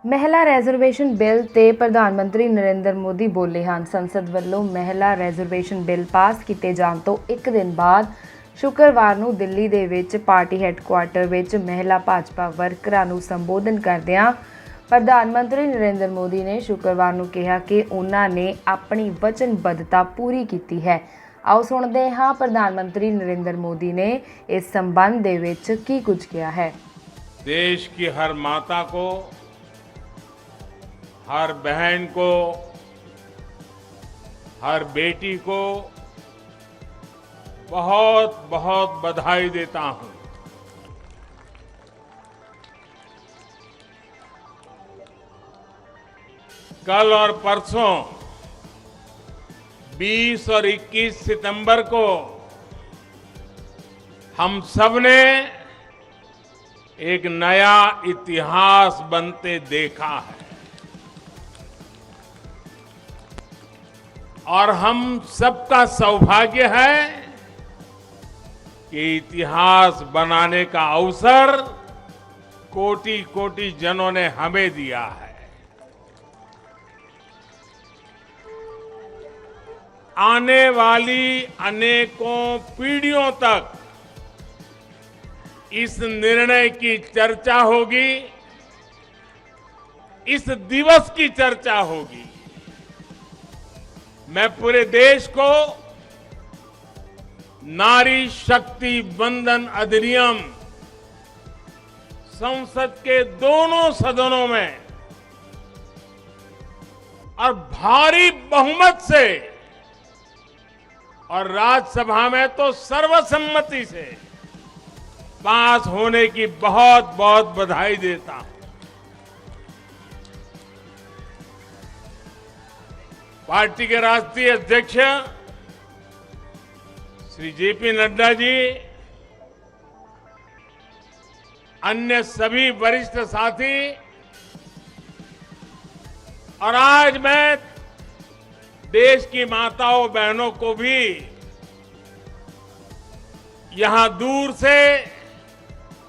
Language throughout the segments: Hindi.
महिला रिजर्वेशन बिल ते प्रधानमंत्री नरेंद्र मोदी बोले हैं। संसद ਵੱਲੋਂ महिला रिजर्वेशन बिल पास किए जाने तो एक दिन बाद शुक्रवार ਨੂੰ दिल्ली ਦੇ ਵਿੱਚ पार्टी हैडकुआटर ਵਿੱਚ महिला भाजपा वर्करां ਨੂੰ संबोधन करदिਆਂ प्रधानमंत्री नरेंद्र मोदी ने शुक्रवार ਨੂੰ कहा कि उन्होंने अपनी वचनबद्धता पूरी की है। आओ सुनते हैं प्रधानमंत्री नरेंद्र मोदी ने इस संबंध ਦੇ ਵਿੱਚ ਕੀ कुछ किया है। देश की हर माता को, हर बहन को, हर बेटी को बहुत बहुत बधाई देता हूं। कल और परसों 20 और 21 सितंबर को हम सबने एक नया इतिहास बनते देखा है और हम सबका सौभाग्य है कि इतिहास बनाने का अवसर कोटि कोटि जनों ने हमें दिया है। आने वाली अनेकों पीढ़ियों तक इस निर्णय की चर्चा होगी, इस दिवस की चर्चा होगी। मैं पूरे देश को नारी शक्ति वंदन अधिनियम संसद के दोनों सदनों में और भारी बहुमत से और राज्यसभा में तो सर्वसम्मति से पास होने की बहुत बहुत बधाई देता हूं। पार्टी के राष्ट्रीय अध्यक्ष श्री जेपी नड्डा जी, अन्य सभी वरिष्ठ साथी और आज मैं देश की माताओं बहनों को भी यहां दूर से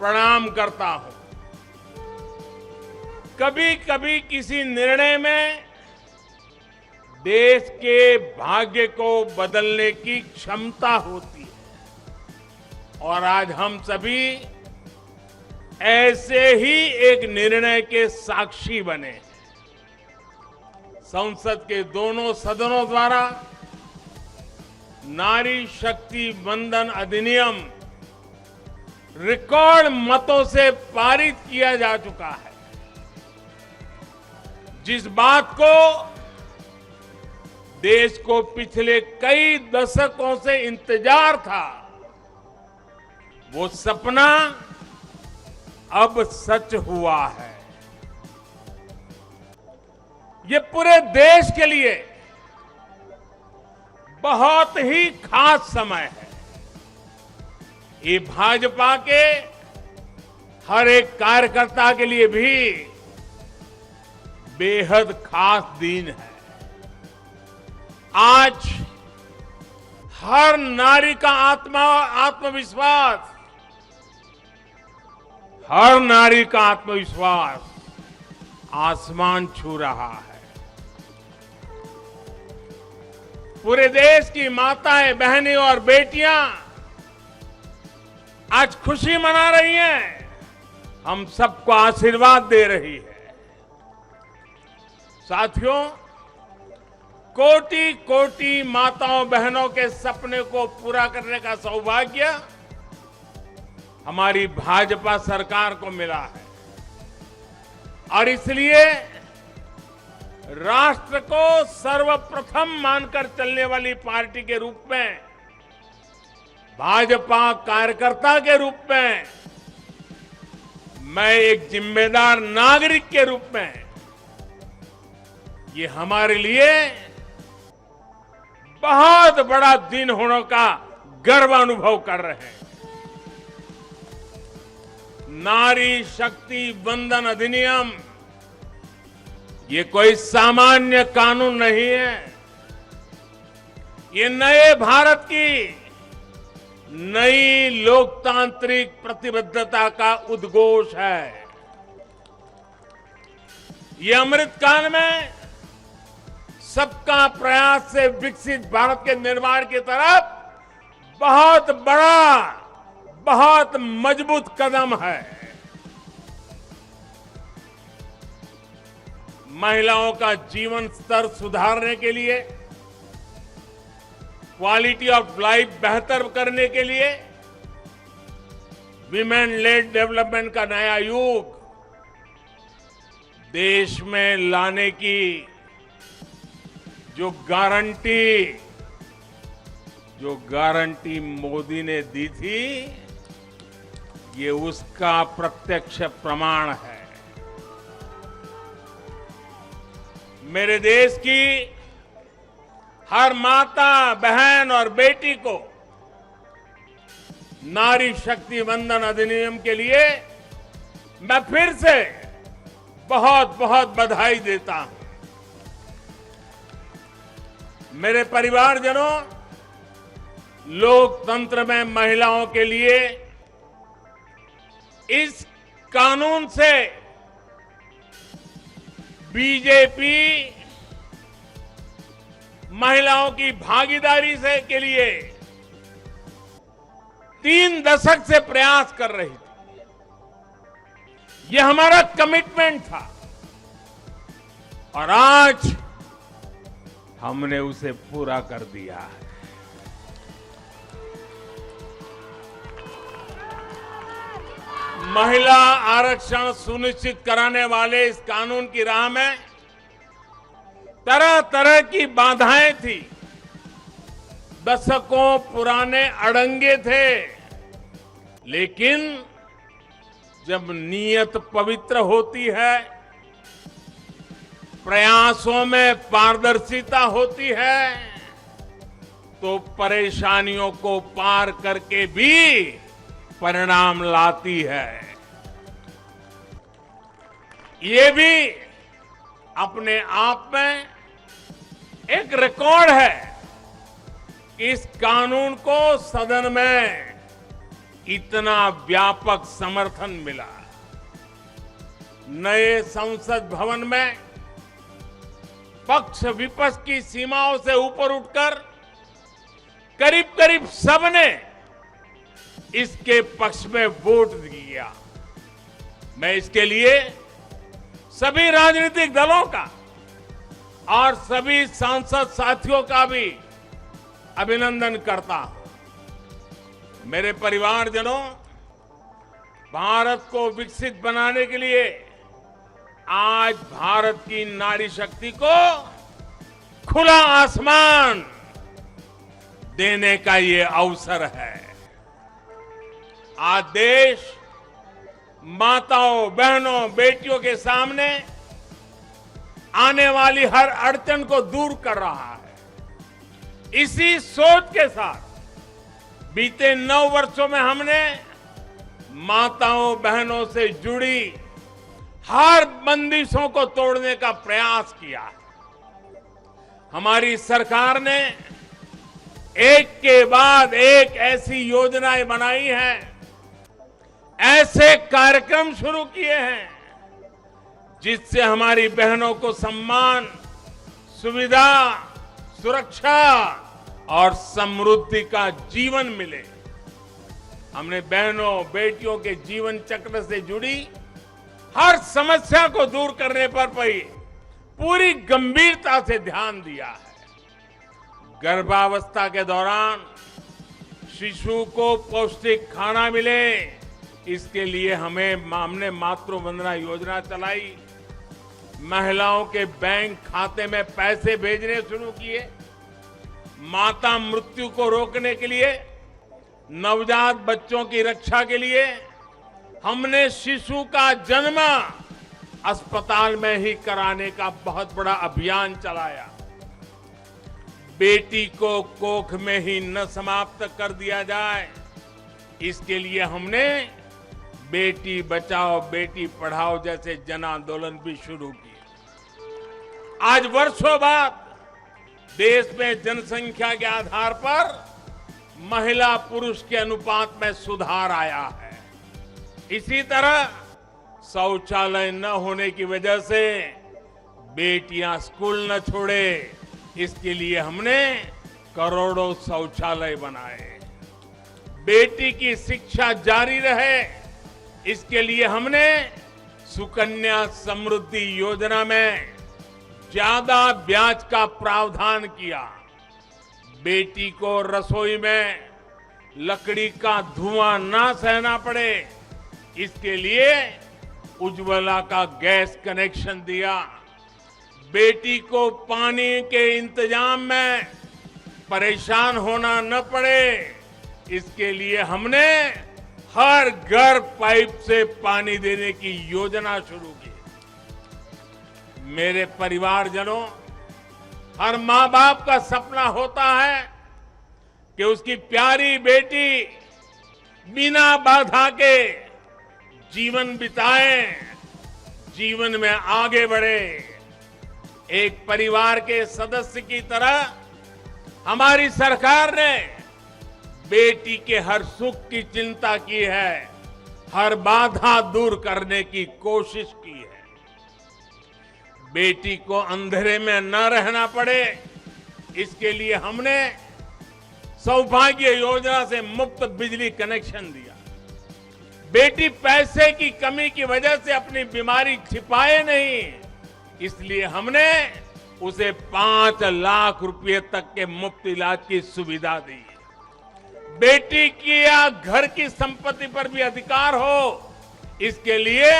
प्रणाम करता हूं। कभी कभी किसी निर्णय में देश के भाग्य को बदलने की क्षमता होती है और आज हम सभी ऐसे ही एक निर्णय के साक्षी बने हैं। संसद के दोनों सदनों द्वारा नारी शक्ति वंदन अधिनियम रिकॉर्ड मतों से पारित किया जा चुका है। जिस बात को देश को पिछले कई दशकों से इंतजार था, वो सपना अब सच हुआ है। ये पूरे देश के लिए बहुत ही खास समय है। ये भाजपा के हर एक कार्यकर्ता के लिए भी बेहद खास दिन है। आज हर नारी का आत्मविश्वास, हर नारी का आत्मविश्वास आसमान छू रहा है। पूरे देश की माताएं, बहनें और बेटियां आज खुशी मना रही हैं, हम सबको आशीर्वाद दे रही है। साथियों, कोटि कोटि माताओं बहनों के सपने को पूरा करने का सौभाग्य हमारी भाजपा सरकार को मिला है और इसलिए राष्ट्र को सर्वप्रथम मानकर चलने वाली पार्टी के रूप में, भाजपा कार्यकर्ता के रूप में, मैं एक जिम्मेदार नागरिक के रूप में ये हमारे लिए बहुत बड़ा दिन होने का गर्व अनुभव कर रहे हैं। नारी शक्ति वंदन अधिनियम ये कोई सामान्य कानून नहीं है। ये नए भारत की नई लोकतांत्रिक प्रतिबद्धता का उद्घोष है। ये अमृत काल में सबका प्रयास से विकसित भारत के निर्माण की तरफ बहुत बड़ा, बहुत मजबूत कदम है। महिलाओं का जीवन स्तर सुधारने के लिए, क्वालिटी ऑफ लाइफ बेहतर करने के लिए विमेन लेड डेवलपमेंट का नया युग देश में लाने की जो गारंटी मोदी ने दी थी, ये उसका प्रत्यक्ष प्रमाण है। मेरे देश की हर माता, बहन और बेटी को नारी शक्ति वंदन अधिनियम के लिए मैं फिर से बहुत बहुत बधाई देता हूं। मेरे परिवारजनों, लोकतंत्र में महिलाओं के लिए इस कानून से बीजेपी महिलाओं की भागीदारी से के लिए 3 दशक से प्रयास कर रही थी। यह हमारा कमिटमेंट था और आज हमने उसे पूरा कर दिया है। महिला आरक्षण सुनिश्चित कराने वाले इस कानून की राह में तरह तरह की बाधाएं थी, दशकों पुराने अड़ंगे थे, लेकिन जब नीयत पवित्र होती है, प्रयासों में पारदर्शिता होती है, तो परेशानियों को पार करके भी परिणाम लाती है। ये भी अपने आप में एक रिकॉर्ड है। इस कानून को सदन में इतना व्यापक समर्थन मिला। नए संसद भवन में पक्ष विपक्ष की सीमाओं से ऊपर उठकर करीब करीब सबने इसके पक्ष में वोट दिया। मैं इसके लिए सभी राजनीतिक दलों का और सभी सांसद साथियों का भी अभिनंदन करता हूं। मेरे परिवारजनों, भारत को विकसित बनाने के लिए आज भारत की नारी शक्ति को खुला आसमान देने का ये अवसर है। आज देश माताओं, बहनों, बेटियों के सामने आने वाली हर अड़चन को दूर कर रहा है। इसी सोच के साथ बीते 9 वर्षों में हमने माताओं, बहनों से जुड़ी हर बंदिशों को तोड़ने का प्रयास किया है। हमारी सरकार ने एक के बाद एक ऐसी योजनाएं बनाई हैं, ऐसे कार्यक्रम शुरू किए हैं जिससे हमारी बहनों को सम्मान, सुविधा, सुरक्षा और समृद्धि का जीवन मिले। हमने बहनों, बेटियों के जीवन चक्र से जुड़ी हर समस्या को दूर करने पर पूरी गंभीरता से ध्यान दिया है। गर्भावस्था के दौरान शिशु को पौष्टिक खाना मिले, इसके लिए हमने मातृ वंदना योजना चलाई। महिलाओं के बैंक खाते में पैसे भेजने शुरू किए। माता मृत्यु को रोकने के लिए, नवजात बच्चों की रक्षा के लिए हमने शिशु का जन्म अस्पताल में ही कराने का बहुत बड़ा अभियान चलाया। बेटी को कोख में ही न समाप्त कर दिया जाए, इसके लिए हमने बेटी बचाओ बेटी पढ़ाओ जैसे जन आंदोलन भी शुरू किए। आज वर्षों बाद देश में जनसंख्या के आधार पर महिला पुरुष के अनुपात में सुधार आया है। इसी तरह शौचालय न होने की वजह से बेटियां स्कूल न छोड़े, इसके लिए हमने करोड़ों शौचालय बनाए। बेटी की शिक्षा जारी रहे, इसके लिए हमने सुकन्या समृद्धि योजना में ज्यादा ब्याज का प्रावधान किया। बेटी को रसोई में लकड़ी का धुआं ना सहना पड़े, इसके लिए उज्ज्वला का गैस कनेक्शन दिया। बेटी को पानी के इंतजाम में परेशान होना न पड़े, इसके लिए हमने हर घर पाइप से पानी देने की योजना शुरू की। मेरे परिवारजनों, हर मां बाप का सपना होता है कि उसकी प्यारी बेटी बिना बाधा के जीवन बिताए, जीवन में आगे बढ़े। एक परिवार के सदस्य की तरह हमारी सरकार ने बेटी के हर सुख की चिंता की है, हर बाधा दूर करने की कोशिश की है। बेटी को अंधेरे में न रहना पड़े, इसके लिए हमने सौभाग्य योजना से मुफ्त बिजली कनेक्शन दिया। बेटी पैसे की कमी की वजह से अपनी बीमारी छिपाए नहीं, इसलिए हमने उसे 5 लाख रुपए तक के मुफ्त इलाज की सुविधा दी। बेटी की या घर की संपत्ति पर भी अधिकार हो, इसके लिए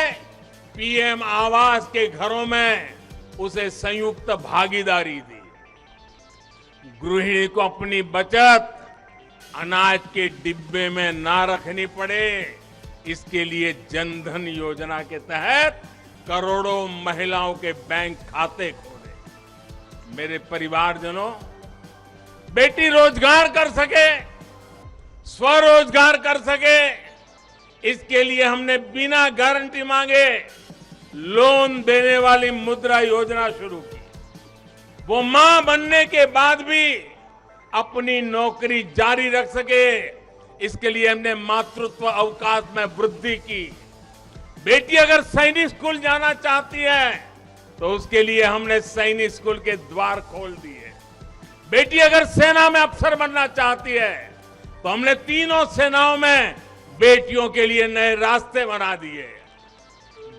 पीएम आवास के घरों में उसे संयुक्त भागीदारी दी। गृहिणी को अपनी बचत अनाज के डिब्बे में ना रखनी पड़े, इसके लिए जनधन योजना के तहत करोड़ों महिलाओं के बैंक खाते खोले। मेरे परिवारजनों, बेटी रोजगार कर सके, स्वरोजगार कर सके, इसके लिए हमने बिना गारंटी मांगे लोन देने वाली मुद्रा योजना शुरू की। वो मां बनने के बाद भी अपनी नौकरी जारी रख सके, इसके लिए हमने मातृत्व अवकाश में वृद्धि की। बेटी अगर सैनिक स्कूल जाना चाहती है तो उसके लिए हमने सैनिक स्कूल के द्वार खोल दिए। बेटी अगर सेना में अफसर बनना चाहती है तो हमने तीनों सेनाओं में बेटियों के लिए नए रास्ते बना दिए।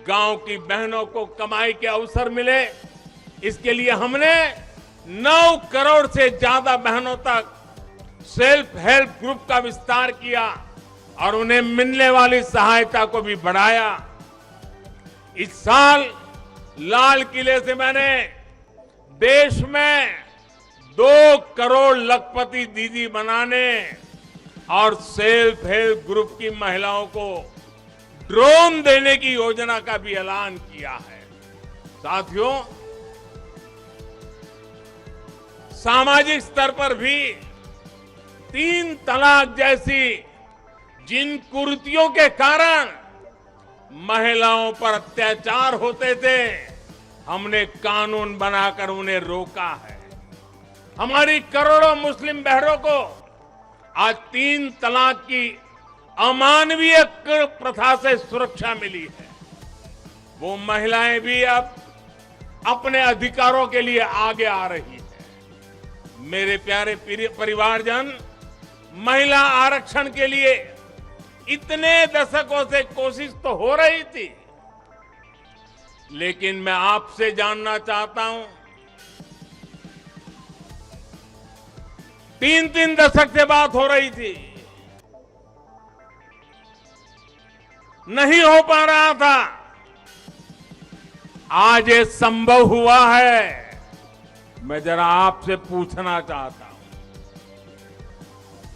गांव की बहनों को कमाई के अवसर मिले, इसके लिए हमने 9 करोड़ से ज्यादा बहनों तक सेल्फ हेल्प ग्रुप का विस्तार किया और उन्हें मिलने वाली सहायता को भी बढ़ाया। इस साल लाल किले से मैंने देश में 2 करोड़ लखपति दीदी बनाने और सेल्फ हेल्प ग्रुप की महिलाओं को ड्रोन देने की योजना का भी ऐलान किया है। साथियों, सामाजिक स्तर पर भी 3 तलाक जैसी जिन कुरीतियों के कारण महिलाओं पर अत्याचार होते थे, हमने कानून बनाकर उन्हें रोका है। हमारी करोड़ों मुस्लिम बहनों को आज 3 तलाक की अमानवीय प्रथा से सुरक्षा मिली है। वो महिलाएं भी अब अपने अधिकारों के लिए आगे आ रही है। मेरे प्यारे परिवारजन, महिला आरक्षण के लिए इतने दशकों से कोशिश तो हो रही थी, लेकिन मैं आपसे जानना चाहता हूं, 3 दशक से बात हो रही थी, नहीं हो पा रहा था। आज ये संभव हुआ है। मैं जरा आपसे पूछना चाहता हूं,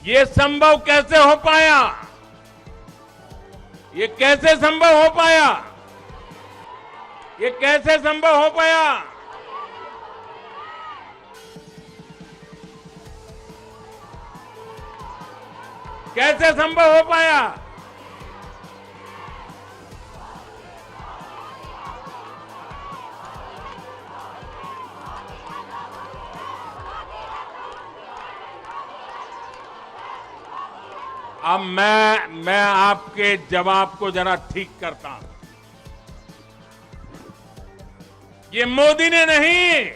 ये संभव कैसे हो पाया? ये कैसे संभव हो पाया? ये कैसे संभव हो पाया? कैसे संभव हो पाया? अब मैं आपके जवाब को जरा ठीक करता हूं। ये मोदी ने नहीं,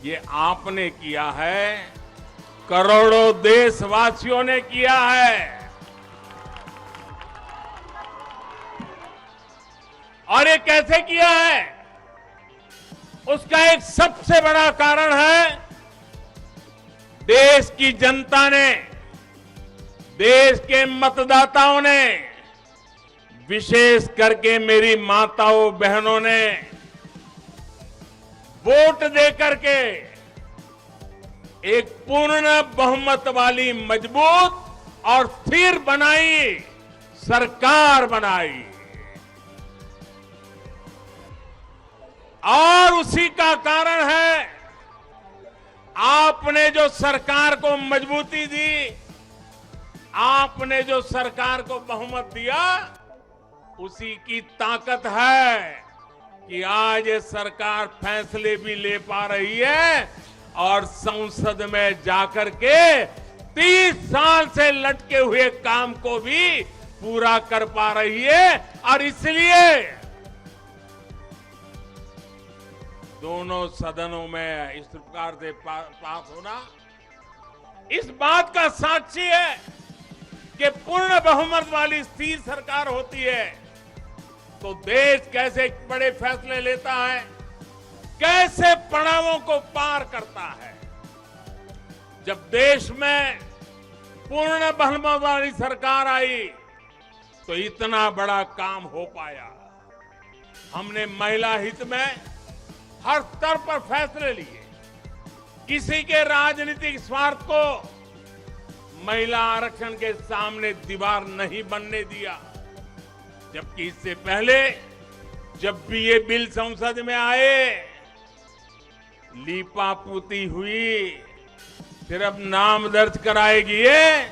ये आपने किया है, करोड़ों देशवासियों ने किया है। और ये कैसे किया है? उसका एक सबसे बड़ा कारण है, देश की जनता ने, देश के मतदाताओं ने, विशेष करके मेरी माताओं बहनों ने वोट देकर के एक पूर्ण बहुमत वाली मजबूत और स्थिर बनाई सरकार बनाई। और उसी का कारण है, आपने जो सरकार को मजबूती दी, आपने जो सरकार को बहुमत दिया, उसी की ताकत है कि आज ये सरकार फैसले भी ले पा रही है और संसद में जाकर के 30 साल से लटके हुए काम को भी पूरा कर पा रही है। और इसलिए दोनों सदनों में इस प्रकार से पास होना इस बात का साक्षी है कि पूर्ण बहुमत वाली स्थिर सरकार होती है तो देश कैसे बड़े फैसले लेता है, कैसे पड़ावों को पार करता है। जब देश में पूर्ण बहुमत वाली सरकार आई तो इतना बड़ा काम हो पाया। हमने महिला हित में हर स्तर पर फैसले लिए, किसी के राजनीतिक स्वार्थ को महिला आरक्षण के सामने दीवार नहीं बनने दिया। जबकि इससे पहले जब भी ये बिल संसद में आए, लीपापोती हुई, सिर्फ नाम दर्ज कराएगी, ये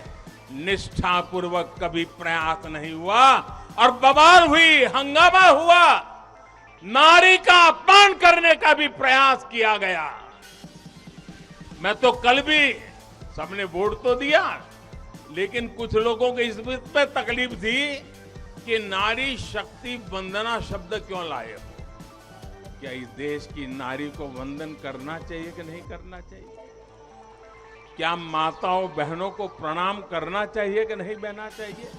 निष्ठापूर्वक कभी प्रयास नहीं हुआ और बवाल हुई, हंगामा हुआ, नारी का अपमान करने का भी प्रयास किया गया। मैं तो कल भी, सबने वोट तो दिया, लेकिन कुछ लोगों को इस पे तकलीफ थी कि नारी शक्ति वंदना शब्द क्यों लाए हो। क्या इस देश की नारी को वंदन करना चाहिए कि नहीं करना चाहिए? क्या माताओं बहनों को प्रणाम करना चाहिए कि नहीं करना चाहिए?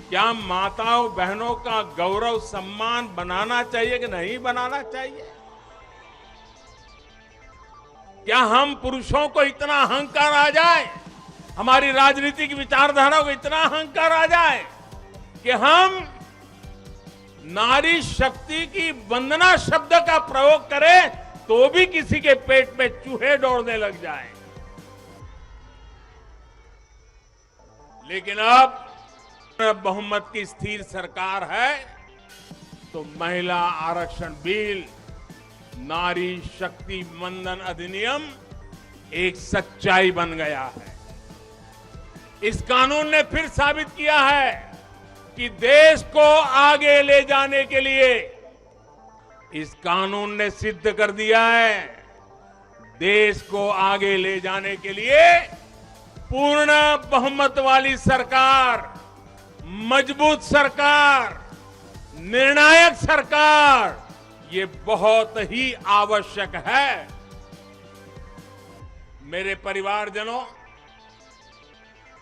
क्या माताओं बहनों का गौरव सम्मान बनाना चाहिए कि नहीं बनाना चाहिए? क्या हम पुरुषों को इतना अहंकार आ जाए, हमारी राजनीतिक विचारधारा को इतना अहंकार आ जाए कि हम नारी शक्ति की वंदना शब्द का प्रयोग करें तो भी किसी के पेट में चूहे दौड़ने लग जाएं। लेकिन अब बहुमत की स्थिर सरकार है तो महिला आरक्षण बिल, नारी शक्ति वंदन अधिनियम एक सच्चाई बन गया है। इस कानून ने फिर साबित किया है कि देश को आगे ले जाने के लिए, इस कानून ने सिद्ध कर दिया है, देश को आगे ले जाने के लिए पूर्ण बहुमत वाली सरकार, मजबूत सरकार, निर्णायक सरकार, ये बहुत ही आवश्यक है। मेरे परिवारजनों,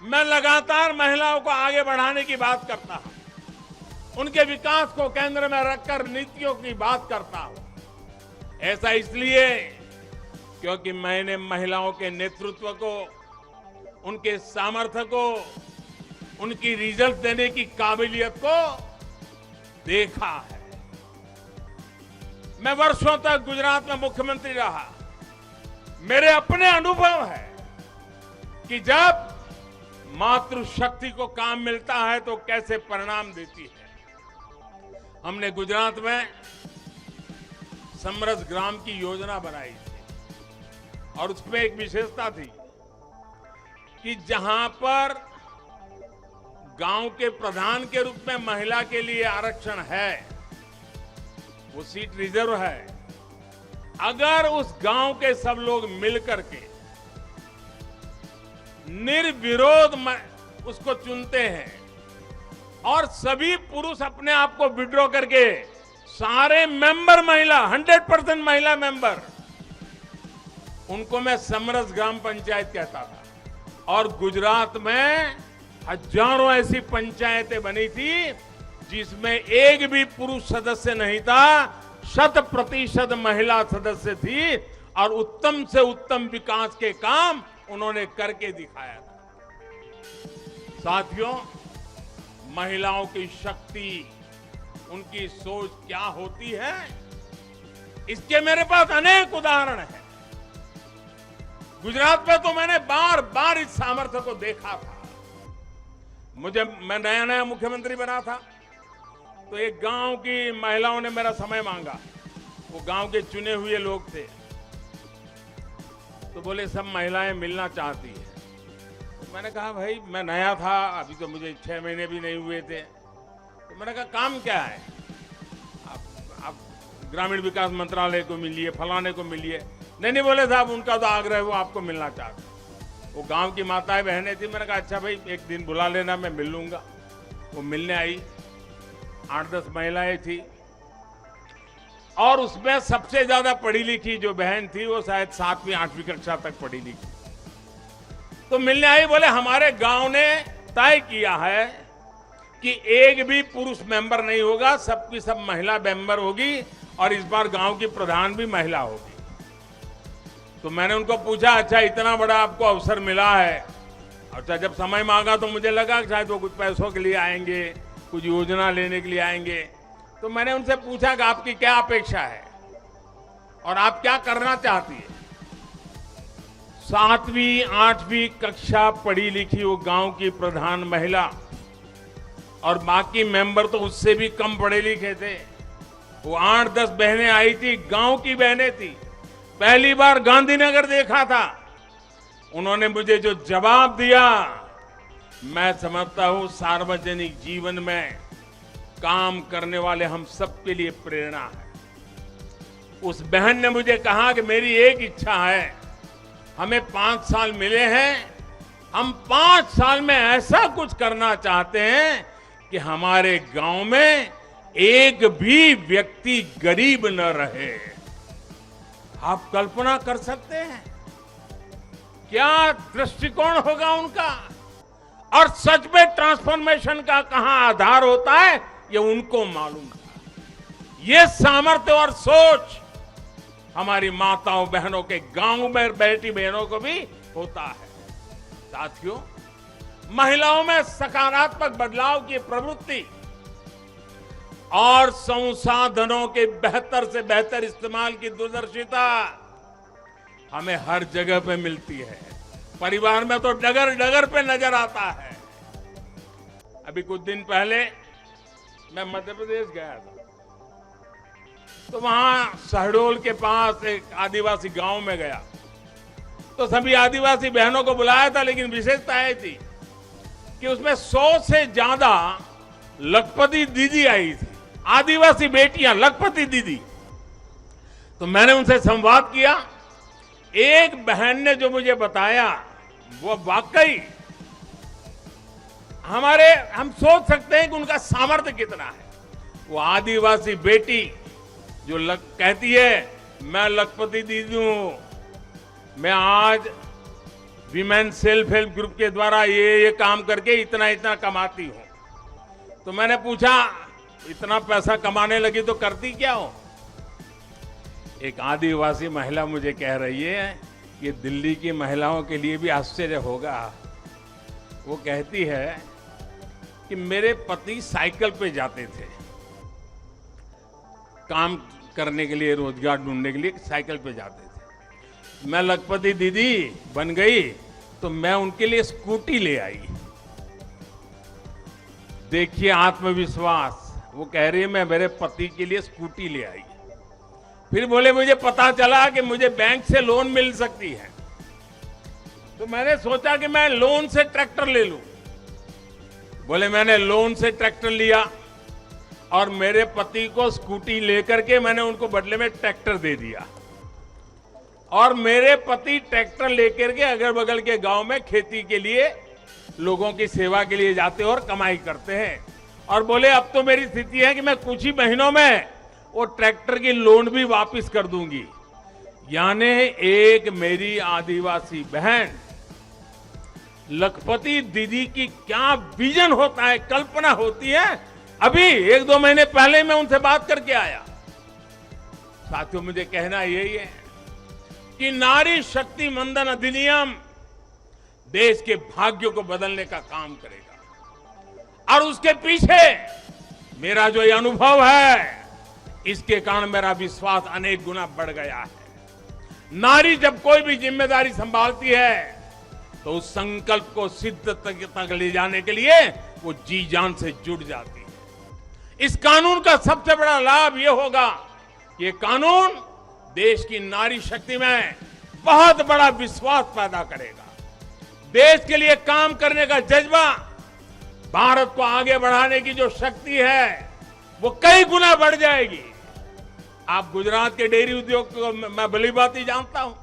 मैं लगातार महिलाओं को आगे बढ़ाने की बात करता हूं, उनके विकास को केंद्र में रखकर नीतियों की बात करता हूं। ऐसा इसलिए क्योंकि मैंने महिलाओं के नेतृत्व को, उनके सामर्थ्य को, उनकी रिजल्ट देने की काबिलियत को देखा है। मैं वर्षों तक गुजरात में मुख्यमंत्री रहा। मेरे अपने अनुभव है कि जब मातृशक्ति को काम मिलता है तो कैसे परिणाम देती है। हमने गुजरात में समरस ग्राम की योजना बनाई थी और उसमें एक विशेषता थी कि जहां पर गांव के प्रधान के रूप में महिला के लिए आरक्षण है, वो सीट रिजर्व है। अगर उस गांव के सब लोग मिलकर के निर्विरोध उसको चुनते हैं और सभी पुरुष अपने आप को विड्रॉ करके सारे मेंबर महिला, 100% महिला मेंबर, उनको मैं समरस ग्राम पंचायत कहता था। और गुजरात में हजारों ऐसी पंचायतें बनी थी जिसमें एक भी पुरुष सदस्य नहीं था, 100% महिला सदस्य थी, और उत्तम से उत्तम विकास के काम उन्होंने करके दिखाया था। साथियों, महिलाओं की शक्ति, उनकी सोच क्या होती है, इसके मेरे पास अनेक उदाहरण हैं। गुजरात में तो मैंने बार बार इस सामर्थ्य को देखा था। मैं नया नया मुख्यमंत्री बना था, तो एक गांव की महिलाओं ने मेरा समय मांगा। वो गांव के चुने हुए लोग थे, तो बोले सब महिलाएं मिलना चाहती है। तो मैंने कहा भाई मैं नया था, अभी तो मुझे 6 महीने भी नहीं हुए थे। तो मैंने कहा काम क्या है, आप ग्रामीण विकास मंत्रालय को मिलिए, फलाने को मिलिए। नहीं बोले साहब, उनका तो आग्रह है, वो आपको मिलना चाहते। वो गांव की माताएं बहनें थी। मैंने कहा अच्छा भाई एक दिन बुला लेना, मैं मिल लूंगा। वो मिलने आई, 8-10 महिलाएं थी, और उसमें सबसे ज्यादा पढ़ी लिखी जो बहन थी वो शायद 7वीं 8वीं कक्षा तक पढ़ी लिखी। तो मिलने आई, बोले हमारे गांव ने तय किया है कि एक भी पुरुष मेंबर नहीं होगा, सबकी सब महिला मेंबर होगी, और इस बार गांव की प्रधान भी महिला होगी। तो मैंने उनको पूछा अच्छा इतना बड़ा आपको अवसर मिला है। अच्छा, जब समय मांगा तो मुझे लगा शायद वो कुछ पैसों के लिए आएंगे, कुछ योजना लेने के लिए आएंगे। तो मैंने उनसे पूछा कि आपकी क्या अपेक्षा है और आप क्या करना चाहती है। 7वीं 8वीं कक्षा पढ़ी लिखी वो गांव की प्रधान महिला, और बाकी मेंबर तो उससे भी कम पढ़े लिखे थे। वो 8-10 बहनें आई थी, गांव की बहनें थी, पहली बार गांधीनगर देखा था। उन्होंने मुझे जो जवाब दिया, मैं समझता हूं सार्वजनिक जीवन में काम करने वाले हम सबके लिए प्रेरणा है। उस बहन ने मुझे कहा कि मेरी एक इच्छा है, हमें 5 साल मिले हैं, हम 5 साल में ऐसा कुछ करना चाहते हैं कि हमारे गांव में एक भी व्यक्ति गरीब न रहे। आप कल्पना कर सकते हैं क्या दृष्टिकोण होगा उनका। और सच में ट्रांसफॉर्मेशन का कहां आधार होता है ये उनको मालूम था। ये सामर्थ्य और सोच हमारी माताओं बहनों के गांव में बैठी बहनों को भी होता है। साथियों, महिलाओं में सकारात्मक बदलाव की प्रवृत्ति और संसाधनों के बेहतर से बेहतर इस्तेमाल की दूरदर्शिता हमें हर जगह पे मिलती है। परिवार में तो डगर डगर पे नजर आता है। अभी कुछ दिन पहले मैं मध्य प्रदेश गया था, तो वहां शहडोल के पास एक आदिवासी गांव में गया, तो सभी आदिवासी बहनों को बुलाया था, लेकिन विशेषता यह थी कि उसमें 100 से ज्यादा लखपति दीदी आई थी, आदिवासी बेटियां, लखपति दीदी। तो मैंने उनसे संवाद किया। एक बहन ने जो मुझे बताया वो वाकई हम सोच सकते हैं कि उनका सामर्थ्य कितना है। वो आदिवासी बेटी जो कहती है मैं लखपति दीदी हूं, मैं आज विमेन सेल्फ हेल्प ग्रुप के द्वारा ये काम करके इतना इतना कमाती हूं। तो मैंने पूछा इतना पैसा कमाने लगी तो करती क्या हो। एक आदिवासी महिला मुझे कह रही है, ये दिल्ली की महिलाओं के लिए भी आश्चर्य होगा। वो कहती है कि मेरे पति साइकिल पे जाते थे काम करने के लिए, रोजगार ढूंढने के लिए साइकिल पे जाते थे। मैं लखपति दीदी बन गई तो मैं उनके लिए स्कूटी ले आई। देखिए आत्मविश्वास। वो कह रही है मैं मेरे पति के लिए स्कूटी ले आई। फिर बोले मुझे पता चला कि मुझे बैंक से लोन मिल सकती है, तो मैंने सोचा कि मैं लोन से ट्रैक्टर ले लूं। बोले मैंने लोन से ट्रैक्टर लिया और मेरे पति को स्कूटी लेकर के मैंने उनको बदले में ट्रैक्टर दे दिया, और मेरे पति ट्रैक्टर लेकर के अगल बगल के गांव में खेती के लिए लोगों की सेवा के लिए जाते और कमाई करते हैं। और बोले अब तो मेरी स्थिति है कि मैं कुछ ही महीनों में वो ट्रैक्टर की लोन भी वापस कर दूंगी। यानी एक मेरी आदिवासी बहन लखपति दीदी की क्या विजन होता है, कल्पना होती है। अभी 1-2 महीने पहले मैं उनसे बात करके आया। साथियों, मुझे कहना यही है कि नारी शक्ति वंदन अधिनियम देश के भाग्यों को बदलने का काम करेगा और उसके पीछे मेरा जो ये अनुभव है, इसके कारण मेरा विश्वास अनेक गुना बढ़ गया है। नारी जब कोई भी जिम्मेदारी संभालती है तो उस संकल्प को सिद्ध तक ले जाने के लिए वो जी जान से जुट जाती है। इस कानून का सबसे बड़ा लाभ ये होगा कि ये कानून देश की नारी शक्ति में बहुत बड़ा विश्वास पैदा करेगा। देश के लिए काम करने का जज्बा, भारत को आगे बढ़ाने की जो शक्ति है वो कई गुना बढ़ जाएगी। आप गुजरात के डेयरी उद्योग को मैं भली बात ही जानता हूं।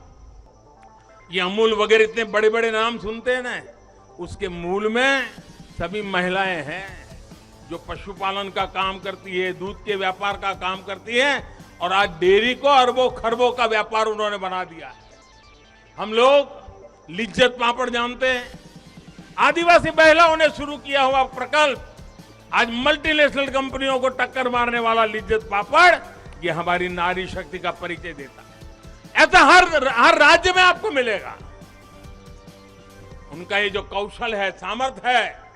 ये अमूल वगैरह इतने बड़े बड़े नाम सुनते हैं ना, उसके मूल में सभी महिलाएं हैं जो पशुपालन का काम करती है, दूध के व्यापार का काम करती है और आज डेयरी को अरबों खरबों का व्यापार उन्होंने बना दिया है। हम लोग लिज्जत पापड़ जानते हैं, आदिवासी महिलाओं ने शुरू किया हुआ प्रकल्प आज मल्टीनेशनल कंपनियों को टक्कर मारने वाला लिज्जत पापड़, ये हमारी नारी शक्ति का परिचय देता है। ऐसा हर राज्य में आपको मिलेगा। उनका ये जो कौशल है, सामर्थ्य है,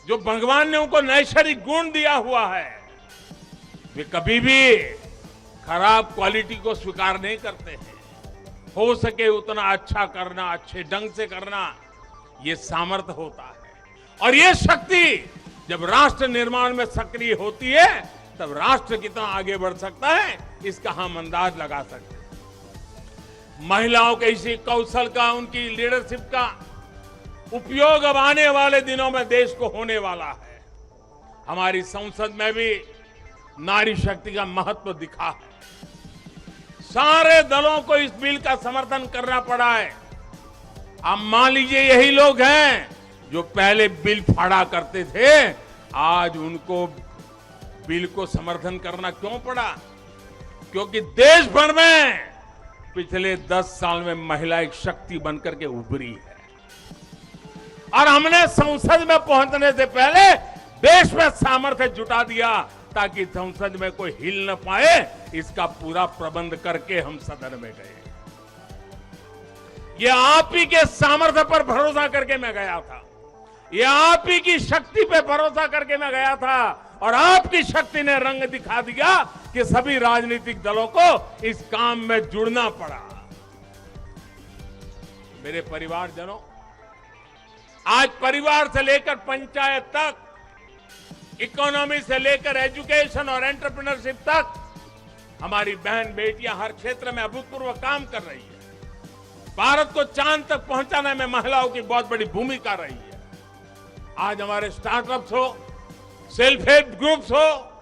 जो भगवान ने उनको नैसर्गिक गुण दिया हुआ है, वे कभी भी खराब क्वालिटी को स्वीकार नहीं करते हैं। हो सके उतना अच्छा करना, अच्छे ढंग से करना, ये सामर्थ्य होता है। और ये शक्ति जब राष्ट्र निर्माण में सक्रिय होती है तब राष्ट्र कितना आगे बढ़ सकता है, इसका हम अंदाज लगा सकते हैं। महिलाओं के इसी कौशल का, उनकी लीडरशिप का उपयोग अब आने वाले दिनों में देश को होने वाला है। हमारी संसद में भी नारी शक्ति का महत्व दिखा है। सारे दलों को इस बिल का समर्थन करना पड़ा है। अब मान लीजिए यही लोग हैं जो पहले बिल फाड़ा करते थे, आज उनको बिल को समर्थन करना क्यों पड़ा? क्योंकि देश भर में पिछले 10 साल में महिला एक शक्ति बनकर के उभरी है और हमने संसद में पहुंचने से पहले देश में सामर्थ्य जुटा दिया ताकि संसद में कोई हिल न पाए। इसका पूरा प्रबंध करके हम सदन में गए। ये आप ही के सामर्थ्य पर भरोसा करके मैं गया था, ये आप ही की शक्ति पे भरोसा करके मैं गया था और आपकी शक्ति ने रंग दिखा दिया कि सभी राजनीतिक दलों को इस काम में जुड़ना पड़ा। मेरे परिवारजनों, आज परिवार से लेकर पंचायत तक, इकोनॉमी से लेकर एजुकेशन और एंटरप्रेन्योरशिप तक हमारी बहन बेटियां हर क्षेत्र में अभूतपूर्व काम कर रही है। भारत को चांद तक पहुंचाने में महिलाओं की बहुत बड़ी भूमिका रही है। आज हमारे स्टार्टअप्स हो, सेल्फ हेल्प ग्रुप्स हो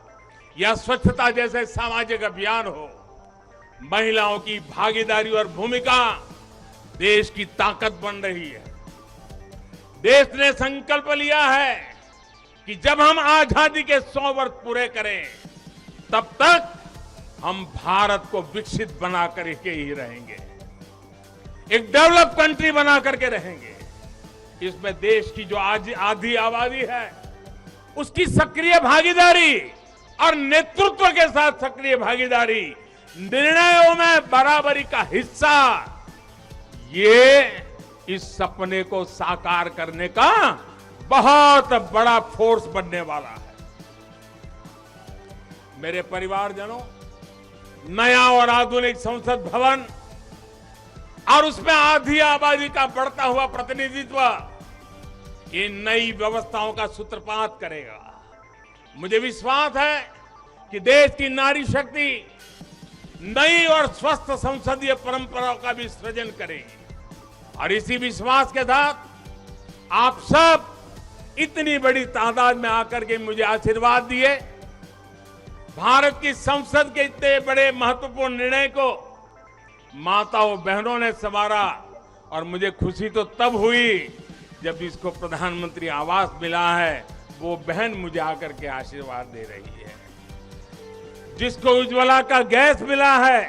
या स्वच्छता जैसे सामाजिक अभियान हो, महिलाओं की भागीदारी और भूमिका देश की ताकत बन रही है। देश ने संकल्प लिया है कि जब हम आजादी के 100 वर्ष पूरे करें तब तक हम भारत को विकसित बना करके ही रहेंगे, एक डेवलप कंट्री बना करके रहेंगे। इसमें देश की जो आज आधी आबादी है उसकी सक्रिय भागीदारी और नेतृत्व के साथ सक्रिय भागीदारी, निर्णयों में बराबरी का हिस्सा, ये इस सपने को साकार करने का बहुत बड़ा फोर्स बनने वाला है। मेरे परिवारजनों, नया और आधुनिक संसद भवन और उसमें आधी आबादी का बढ़ता हुआ प्रतिनिधित्व, ये नई व्यवस्थाओं का सूत्रपात करेगा। मुझे विश्वास है कि देश की नारी शक्ति नई और स्वस्थ संसदीय परंपराओं का भी सृजन करेगी। और इसी विश्वास के साथ आप सब इतनी बड़ी तादाद में आकर के मुझे आशीर्वाद दिए। भारत की संसद के इतने बड़े महत्वपूर्ण निर्णय को माताओं बहनों ने संवारा और मुझे खुशी तो तब हुई जब इसको प्रधानमंत्री आवास मिला है, वो बहन मुझे आकर के आशीर्वाद दे रही है। जिसको उज्ज्वला का गैस मिला है,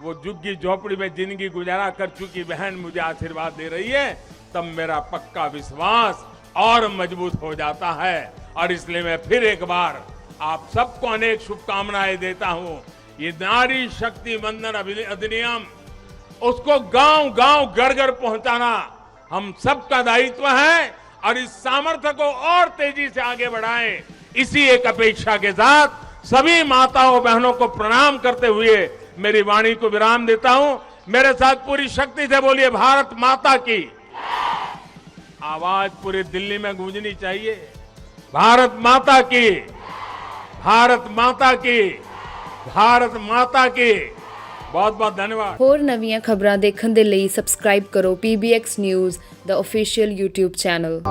वो झुग्गी झोपड़ी में जिंदगी गुजारा कर चुकी बहन मुझे आशीर्वाद दे रही है, तब मेरा पक्का विश्वास और मजबूत हो जाता है। और इसलिए मैं फिर एक बार आप सबको अनेक शुभकामनाएं देता हूं। ये नारी शक्ति वंदन अधिनियम, उसको गांव गांव घर घर पहुंचाना हम सबका दायित्व है और इस सामर्थ्य को और तेजी से आगे बढ़ाएं। इसी एक अपेक्षा के साथ सभी माताओं बहनों को प्रणाम करते हुए मेरी वाणी को विराम देता हूं। मेरे साथ पूरी शक्ति से बोलिए, भारत माता की। आवाज पूरी दिल्ली में गूंजनी चाहिए, भारत माता की, भारत माता की, भारत माता की। बहुत बहुत धन्यवाद। ਹੋਰ ਨਵੀਆਂ ਖਬਰਾਂ ਦੇਖਣ ਦੇ ਲਈ ਸਬਸਕ੍ਰਾਈਬ ਕਰੋ PBX ਨਿਊਜ਼ ਦਾ ऑफिशियल YouTube ਚੈਨਲ।